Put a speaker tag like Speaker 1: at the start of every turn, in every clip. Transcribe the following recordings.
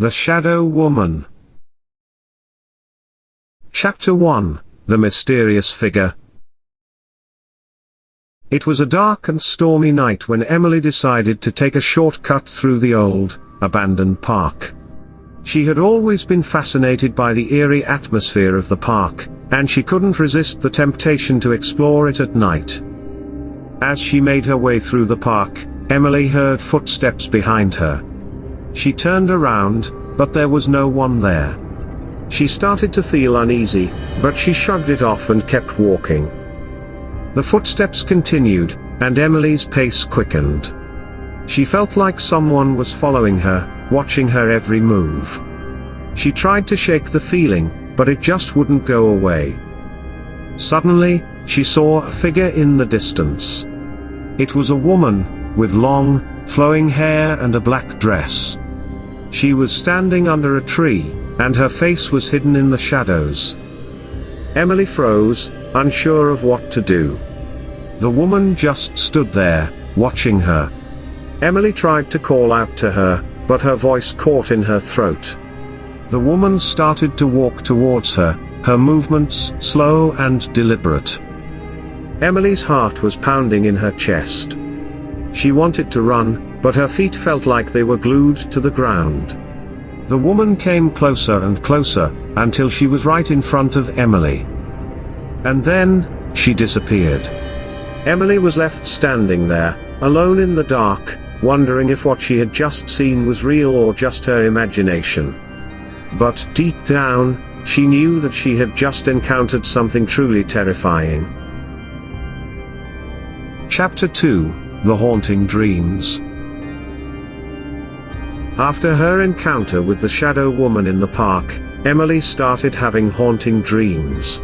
Speaker 1: The Shadow Woman. Chapter 1, The Mysterious Figure. It was a dark and stormy night when Emily decided to take a shortcut through the old, abandoned park. She had always been fascinated by the eerie atmosphere of the park, and she couldn't resist the temptation to explore it at night. As she made her way through the park, Emily heard footsteps behind her. She turned around, but there was no one there. She started to feel uneasy, but she shrugged it off and kept walking. The footsteps continued, and Emily's pace quickened. She felt like someone was following her, watching her every move. She tried to shake the feeling, but it just wouldn't go away. Suddenly, she saw a figure in the distance. It was a woman, with long, flowing hair and a black dress. She was standing under a tree, and her face was hidden in the shadows. Emily froze, unsure of what to do. The woman just stood there, watching her. Emily tried to call out to her, but her voice caught in her throat. The woman started to walk towards her, her movements slow and deliberate. Emily's heart was pounding in her chest. She wanted to run, but her feet felt like they were glued to the ground. The woman came closer and closer, until she was right in front of Emily. And then, she disappeared. Emily was left standing there, alone in the dark, wondering if what she had just seen was real or just her imagination. But deep down, she knew that she had just encountered something truly terrifying. Chapter 2, The Haunting Dreams. After her encounter with the Shadow Woman in the park, Emily started having haunting dreams.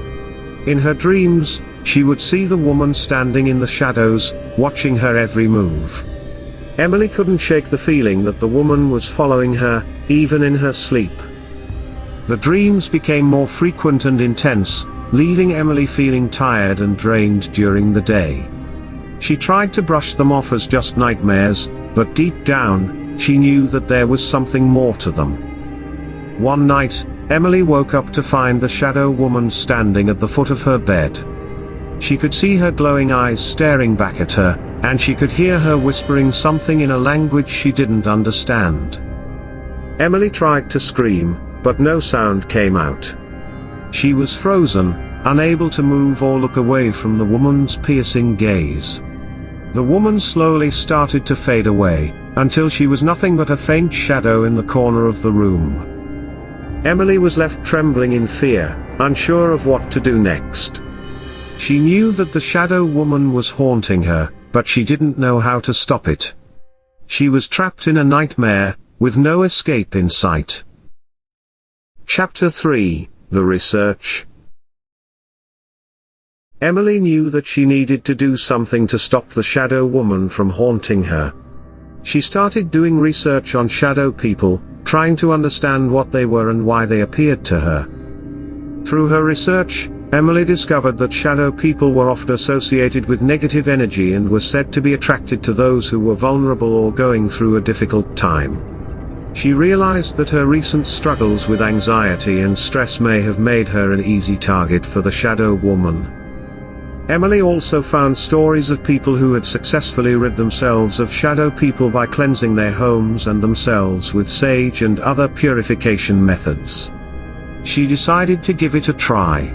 Speaker 1: In her dreams, she would see the woman standing in the shadows, watching her every move. Emily couldn't shake the feeling that the woman was following her, even in her sleep. The dreams became more frequent and intense, leaving Emily feeling tired and drained during the day. She tried to brush them off as just nightmares, but deep down, she knew that there was something more to them. One night, Emily woke up to find the Shadow Woman standing at the foot of her bed. She could see her glowing eyes staring back at her, and she could hear her whispering something in a language she didn't understand. Emily tried to scream, but no sound came out. She was frozen, unable to move or look away from the woman's piercing gaze. The woman slowly started to fade away, until she was nothing but a faint shadow in the corner of the room. Emily was left trembling in fear, unsure of what to do next. She knew that the Shadow Woman was haunting her, but she didn't know how to stop it. She was trapped in a nightmare, with no escape in sight. Chapter 3, The Research. Emily knew that she needed to do something to stop the Shadow Woman from haunting her. She started doing research on shadow people, trying to understand what they were and why they appeared to her. Through her research, Emily discovered that shadow people were often associated with negative energy and were said to be attracted to those who were vulnerable or going through a difficult time. She realized that her recent struggles with anxiety and stress may have made her an easy target for the Shadow Woman. Emily also found stories of people who had successfully rid themselves of shadow people by cleansing their homes and themselves with sage and other purification methods. She decided to give it a try.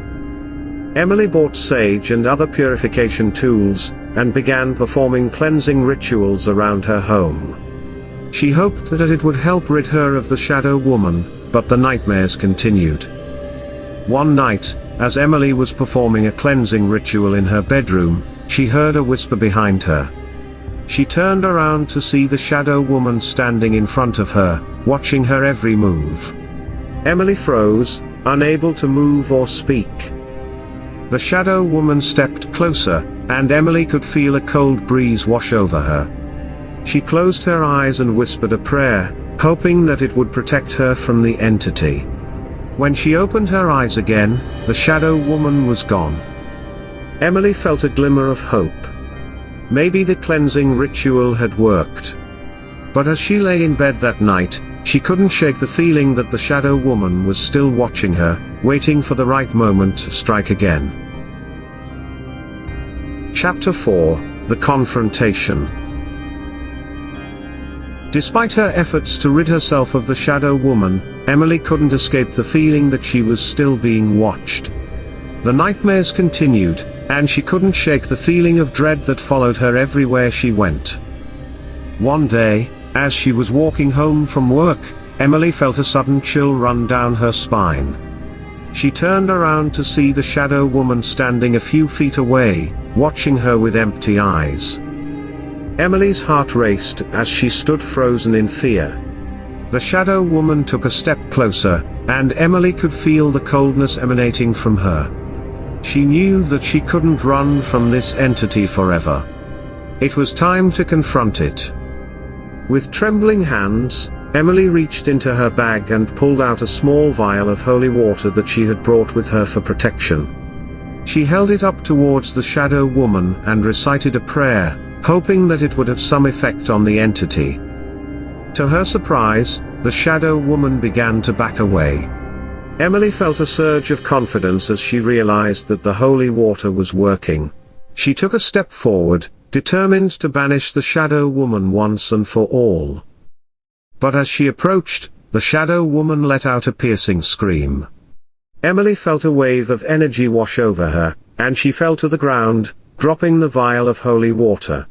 Speaker 1: Emily bought sage and other purification tools, and began performing cleansing rituals around her home. She hoped that it would help rid her of the Shadow Woman, but the nightmares continued. One night, as Emily was performing a cleansing ritual in her bedroom, she heard a whisper behind her. She turned around to see the Shadow Woman standing in front of her, watching her every move. Emily froze, unable to move or speak. The Shadow Woman stepped closer, and Emily could feel a cold breeze wash over her. She closed her eyes and whispered a prayer, hoping that it would protect her from the entity. When she opened her eyes again, the Shadow Woman was gone. Emily felt a glimmer of hope. Maybe the cleansing ritual had worked. But as she lay in bed that night, She couldn't shake the feeling that the shadow woman was still watching her, waiting for the right moment to strike again. Chapter 4: The Confrontation. Despite her efforts to rid herself of the shadow woman, Emily couldn't escape the feeling that she was still being watched. The nightmares continued, and she couldn't shake the feeling of dread that followed her everywhere she went. One day, as she was walking home from work, Emily felt a sudden chill run down her spine. She turned around to see the shadow woman standing a few feet away, watching her with empty eyes. Emily's heart raced as she stood frozen in fear. The shadow woman took a step closer, and Emily could feel the coldness emanating from her. She knew that she couldn't run from this entity forever. It was time to confront it. With trembling hands, Emily reached into her bag and pulled out a small vial of holy water that she had brought with her for protection. She held it up towards the shadow woman and recited a prayer, hoping that it would have some effect on the entity. To her surprise, the shadow woman began to back away. Emily felt a surge of confidence as she realized that the holy water was working. She took a step forward, determined to banish the shadow woman once and for all. But as she approached, the shadow woman let out a piercing scream. Emily felt a wave of energy wash over her, and she fell to the ground, dropping the vial of holy water.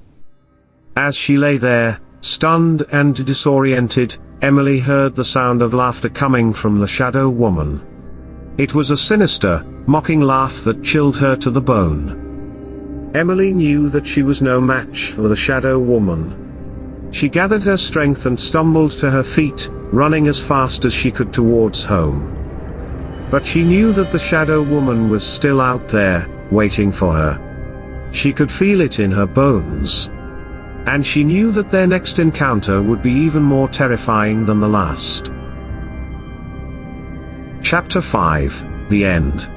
Speaker 1: As she lay there, stunned and disoriented, Emily heard the sound of laughter coming from the shadow woman. It was a sinister, mocking laugh that chilled her to the bone. Emily knew that she was no match for the shadow woman. She gathered her strength and stumbled to her feet, running as fast as she could towards home. But she knew that the shadow woman was still out there, waiting for her. She could feel it in her bones. And she knew that their next encounter would be even more terrifying than the last. Chapter 5: The End.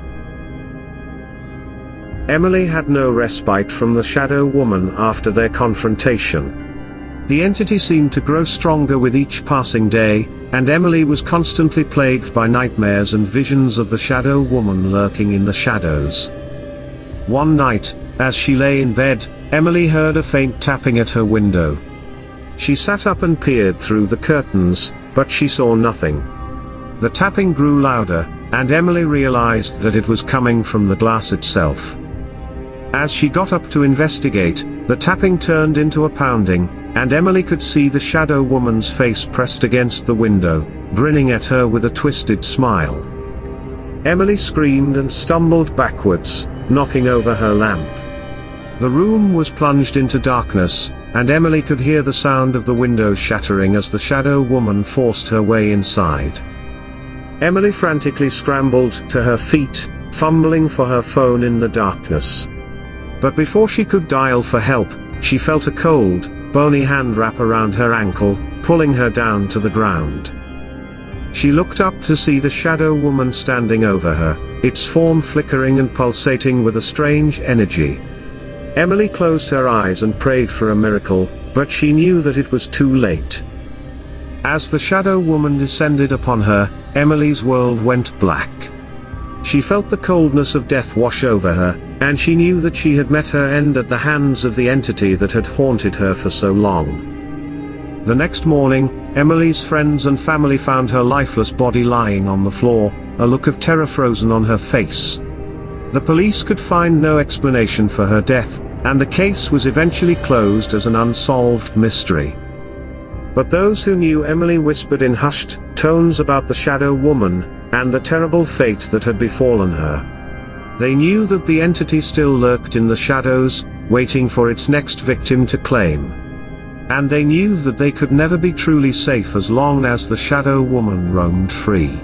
Speaker 1: Emily had no respite from the shadow woman after their confrontation. The entity seemed to grow stronger with each passing day, and Emily was constantly plagued by nightmares and visions of the shadow woman lurking in the shadows. One night, as she lay in bed, Emily heard a faint tapping at her window. She sat up and peered through the curtains, but she saw nothing. The tapping grew louder, and Emily realized that it was coming from the glass itself. As she got up to investigate, the tapping turned into a pounding, and Emily could see the shadow woman's face pressed against the window, grinning at her with a twisted smile. Emily screamed and stumbled backwards, knocking over her lamp. The room was plunged into darkness, and Emily could hear the sound of the window shattering as the shadow woman forced her way inside. Emily frantically scrambled to her feet, fumbling for her phone in the darkness. But before she could dial for help, she felt a cold, bony hand wrap around her ankle, pulling her down to the ground. She looked up to see the shadow woman standing over her, its form flickering and pulsating with a strange energy. Emily closed her eyes and prayed for a miracle, but she knew that it was too late. As the shadow woman descended upon her, Emily's world went black. She felt the coldness of death wash over her, and she knew that she had met her end at the hands of the entity that had haunted her for so long. The next morning, Emily's friends and family found her lifeless body lying on the floor, a look of terror frozen on her face. The police could find no explanation for her death, and the case was eventually closed as an unsolved mystery. But those who knew Emily whispered in hushed tones about the shadow woman, and the terrible fate that had befallen her. They knew that the entity still lurked in the shadows, waiting for its next victim to claim. And they knew that they could never be truly safe as long as the shadow woman roamed free.